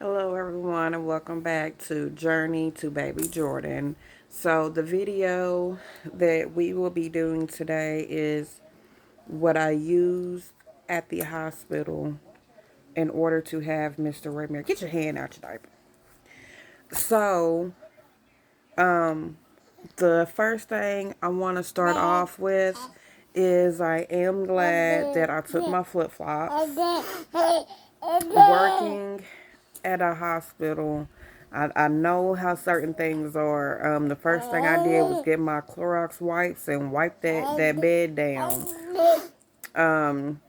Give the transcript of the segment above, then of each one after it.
Hello everyone and welcome back to Journey to Baby Jordan. So the video that we will be doing today is what I used at the hospital in order to have Mr. Raymere. Get your hand out your diaper. So, the first thing I want to start off with is I am glad that I took my flip-flops. Working at a hospital, I know how certain things are. The first thing I did was get my Clorox wipes and wipe that bed down. Um,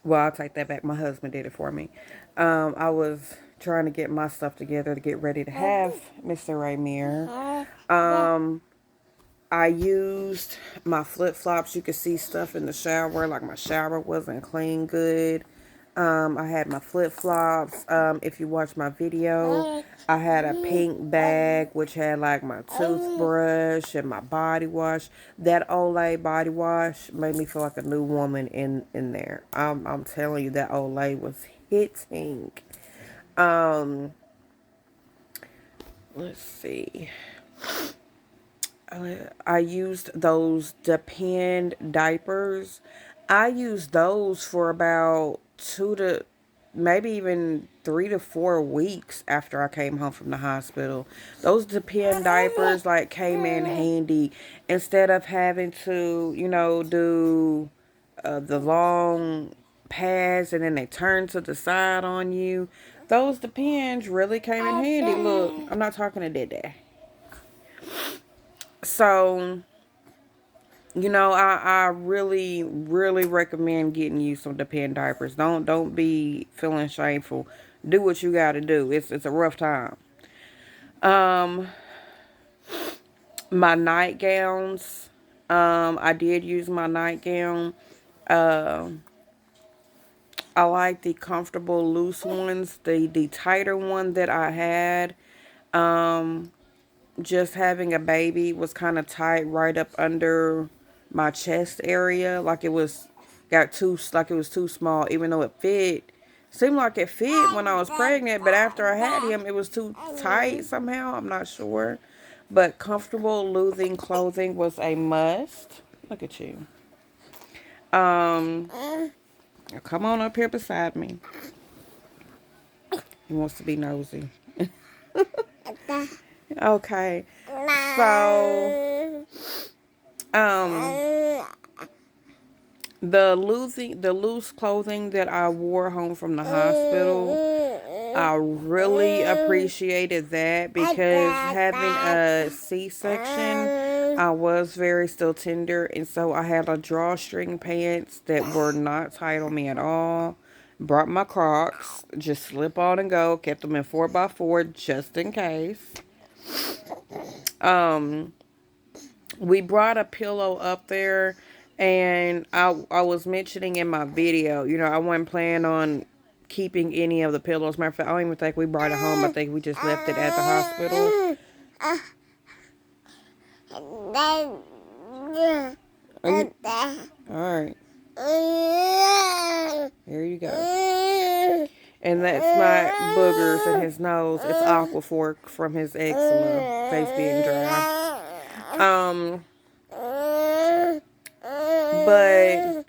well, I'll take that back. My husband did it for me. I was trying to get my stuff together to get ready to have Mr. Raymere. I used my flip-flops. You could see stuff in the shower, like my shower wasn't clean good. I had my flip-flops. If you watch my video, I had a pink bag, which had like my toothbrush and my body wash. That Olay body wash made me feel like a new woman in there. I'm telling you, that Olay was hitting. Um, let's see. I used those Depend diapers. I used those for about 2 to maybe even 3 to 4 weeks after I came home from the hospital. Those Depend diapers like came in handy instead of having to, do the long pads and then they turn to the side on you. Those Depends really came in handy. Look, I'm not talking to Dede. So, I really, really recommend getting you some Depend diapers. Don't be feeling shameful. Do what you gotta do. It's a rough time. Um, my nightgowns. I did use my nightgown. Uh, I like the comfortable loose ones. The tighter one that I had. Um, just having a baby was kind of tight right up under my chest area, like it was too small, even though it fit. Seemed like it fit when I was pregnant, but after I had him it was too tight somehow. I'm not sure, but comfortable loose clothing was a must. Look at you. um Come on up here beside me. He wants to be nosy. Okay, so um the loose clothing that I wore home from the hospital, I really appreciated that because having a C-section, I was very still tender, and so I had a drawstring pants that were not tight on me at all. Brought my Crocs, just slip on and go. Kept them in 4x4 just in case. Um, we brought a pillow up there, and I was mentioning in my video, I wasn't planning on keeping any of the pillows. Matter of fact, I don't even think we brought it home. I think we just left it at the hospital. Are you, all right. Here you go. And that's not boogers in his nose. It's Aquaphor from his eczema. Face being dry. But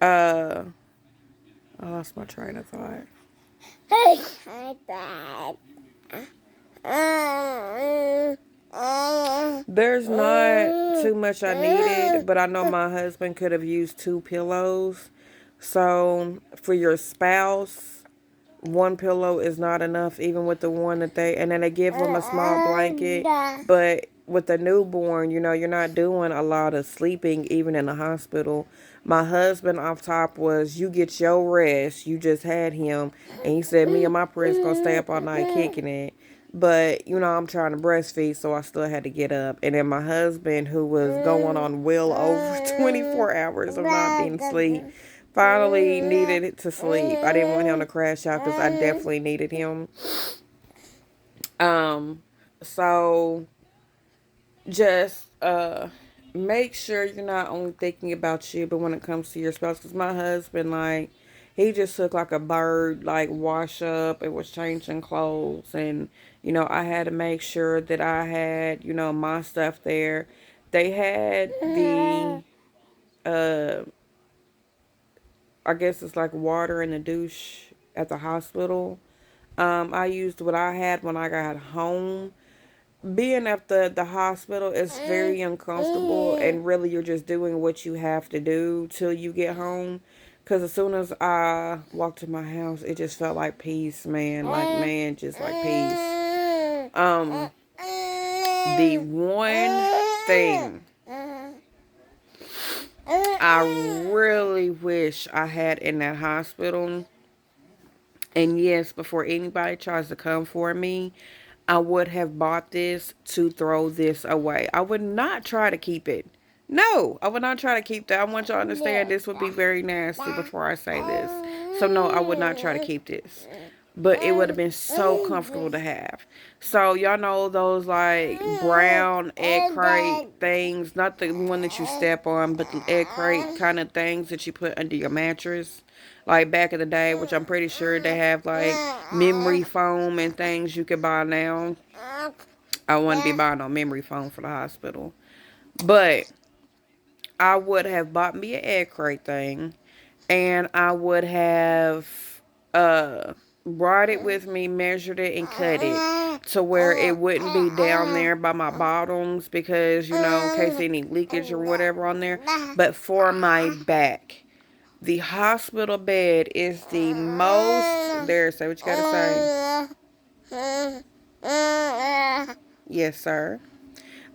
I lost my train of thought. There's not too much I needed, but I know my husband could have used 2 pillows. So for your spouse, 1 pillow is not enough, even with the one and then they give them a small blanket. But with the newborn, you're not doing a lot of sleeping, even in the hospital. My husband off top was, you get your rest. You just had him. And he said, me and my prince gonna stay up all night kicking it. But, I'm trying to breastfeed, so I still had to get up. And then my husband, who was going on well over 24 hours of not being asleep, finally needed it to sleep. I didn't want him to crash out because I definitely needed him. So just make sure you're not only thinking about you, but when it comes to your spouse, because my husband, like, He just took like a bird, like wash up. It was changing clothes. And, I had to make sure that I had, my stuff there. They had uh, I guess it's like water in the douche at the hospital. I used what I had when I got home. Being at the hospital is very uncomfortable, and really you're just doing what you have to do till you get home. Because as soon as I walked to my house, it just felt like peace, man. Like, man, just like peace. The one thing I really wish I had in that hospital, and yes, before anybody tries to come for me, I would have bought this to throw this away. I would not try to keep it. No, I would not try to keep that. I want y'all to understand this would be very nasty before I say this. So no, I would not try to keep this. But it would have been so comfortable to have. So y'all know those like brown egg crate things, not the one that you step on, but the egg crate kind of things that you put under your mattress. Like back in the day, which I'm pretty sure they have like memory foam and things you can buy now. I wouldn't be buying no memory foam for the hospital. But I would have bought me an egg crate thing, and I would have brought it with me, measured it, and cut it to where it wouldn't be down there by my bottoms because, in case any leakage or whatever on there. But for my back, the hospital bed is the most... There, say what you gotta say. Yes, sir.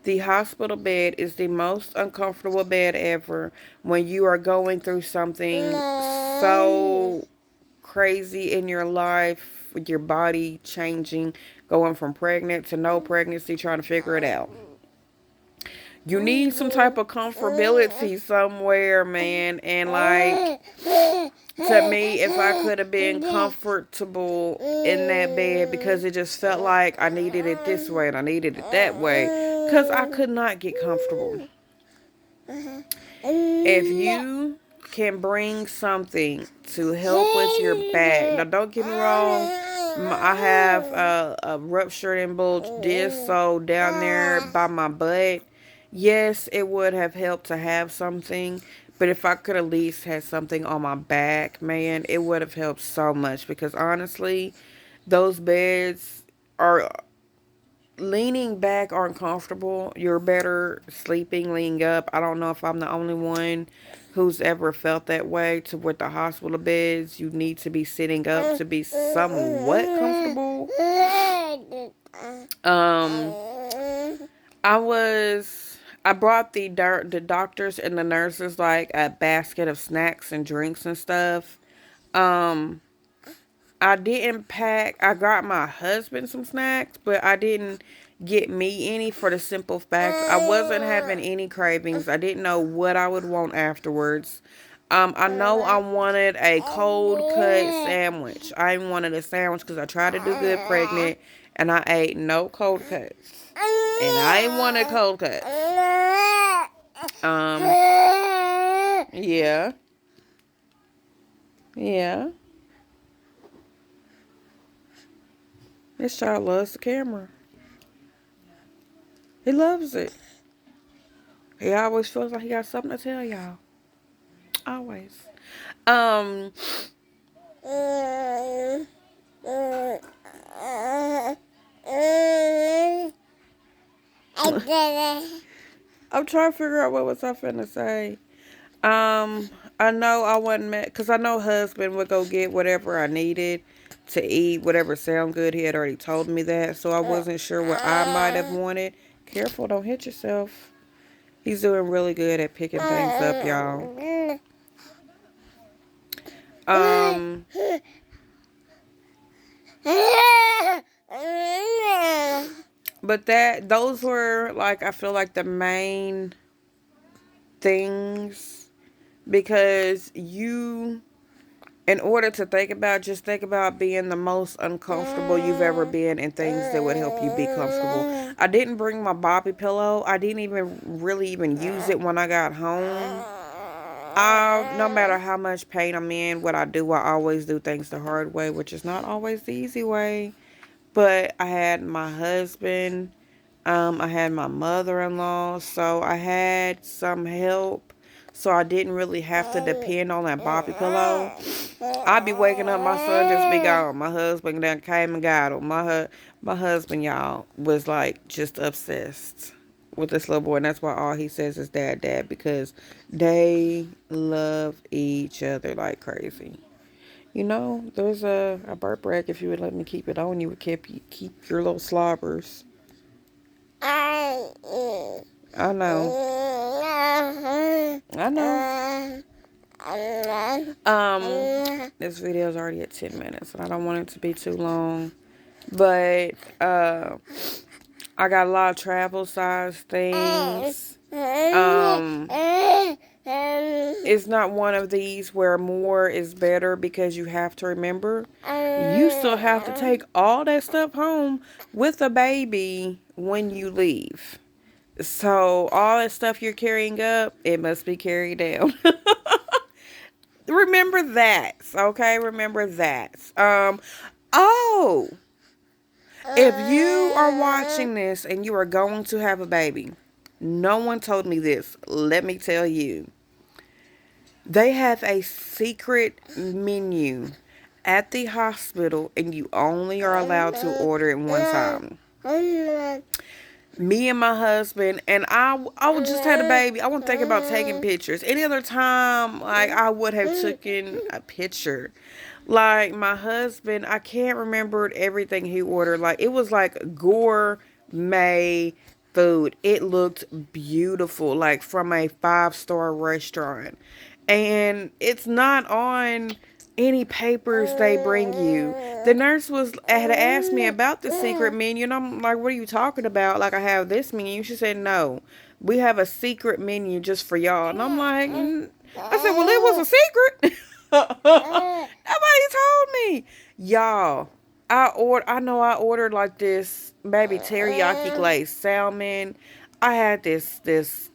The hospital bed is the most uncomfortable bed ever when you are going through something so crazy in your life, with your body changing, going from pregnant to no pregnancy, trying to figure it out. You need some type of comfortability somewhere, man. And like, to me, if I could have been comfortable in that bed, because it just felt like I needed it this way and I needed it that way, because I could not get comfortable. If you can bring something to help with your back, now don't get me wrong, I have a ruptured and bulged disc, so down there by my butt, yes, it would have helped to have something. But if I could at least have something on my back, man, it would have helped so much. Because honestly, those beds are... leaning back aren't comfortable. You're better sleeping leaning up. I don't know if I'm the only one who's ever felt that way. To with the hospital beds, you need to be sitting up to be somewhat comfortable. I brought the doctors and the nurses like a basket of snacks and drinks and stuff. I didn't pack. I got my husband some snacks, but I didn't get me any, for the simple fact I wasn't having any cravings. I didn't know what I would want afterwards. I know I wanted a cold cut sandwich. I wanted a sandwich because I tried to do good pregnant, and I ate no cold cuts. And I ain't want a cold cut. Yeah. Yeah. This child loves the camera. He loves it. He always feels like he got something to tell y'all. Always. I'm trying to figure out what was I finna say. I know I wasn't mad, because I know husband would go get whatever I needed to eat, whatever sound good. He had already told me that, so I wasn't sure what I might have wanted. Careful, don't hit yourself. He's doing really good at picking things up, y'all. But those were like, I feel like the main things, because in order to just think about being the most uncomfortable you've ever been, and things that would help you be comfortable. I didn't bring my Bobby pillow. I didn't even really use it when I got home. No matter how much pain I'm in, what I do, I always do things the hard way, which is not always the easy way. But I had my husband, I had my mother-in-law, so I had some help. So I didn't really have to depend on that Bobby pillow. I'd be waking up, my son just be gone. My husband done came and got him. My husband, y'all, was like just obsessed with this little boy, and that's why all he says is dad, dad, because they love each other like crazy. You know, there's a burp rack. If you would let me keep it on, you would keep your little slobbers. I know. I know. This video is already at 10 minutes, and I don't want it to be too long. But I got a lot of travel size things. It's not one of these where more is better, because you have to remember you still have to take all that stuff home with a baby when you leave. So all that stuff you're carrying up, it must be carried down. Remember that, okay? Remember that. Oh, if you are watching this and you are going to have a baby, no one told me this. Let me tell you. They have a secret menu at the hospital, and you only are allowed to order it one time. Me and my husband, and I just had a baby. I wasn't thinking about taking pictures. Any other time, like, I would have taken a picture. Like, my husband, I can't remember everything he ordered. Like, it was like gourmet food. It looked beautiful, like from a 5-star restaurant. And it's not on any papers they bring you. The nurse had asked me about the secret menu, and I'm like, what are you talking about? Like, I have this menu. She said, no, we have a secret menu just for y'all. And I'm like, I said, well, it was a secret. Nobody told me. Y'all, I know I ordered like this maybe teriyaki glazed salmon. I had this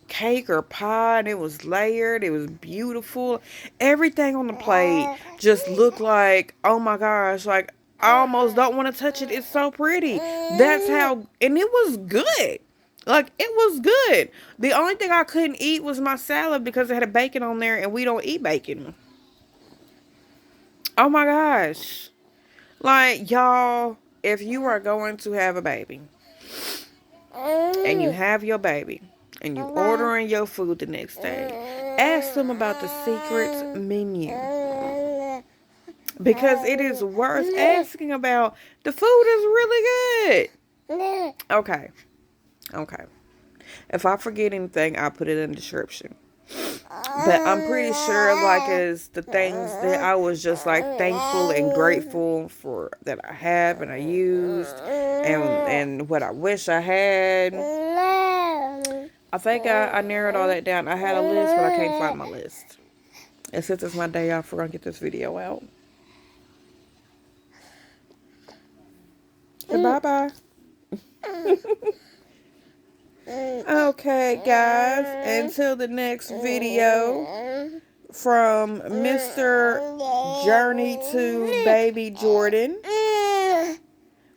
cake or pie, and it was layered. It was beautiful. Everything on the plate just looked like, oh my gosh, like I almost don't want to touch it. It's so pretty. That's how, and it was good. Like, it was good. The only thing I couldn't eat was my salad, because it had a bacon on there, and we don't eat bacon. Oh my gosh. Like, y'all, if you are going to have a baby and you have your baby and you ordering your food the next day, ask them about the secret menu, because it is worth asking about. The food is really good. Okay. If I forget anything, I'll put it in the description. But I'm pretty sure, like, is the things that I was just like thankful and grateful for that I have and I used, and what I wish I had. I think I narrowed all that down. I had a list, but I can't find my list. And since it's my day off, we're gonna get this video out. So bye-bye. Okay, guys. Until the next video from Mr. Journey to Baby Jordan,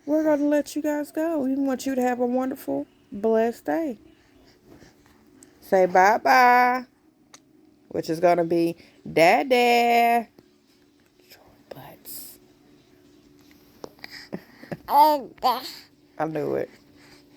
we're going to let you guys go. We want you to have a wonderful, blessed day. Say bye-bye, which is going to be Dada. Butts. I knew it.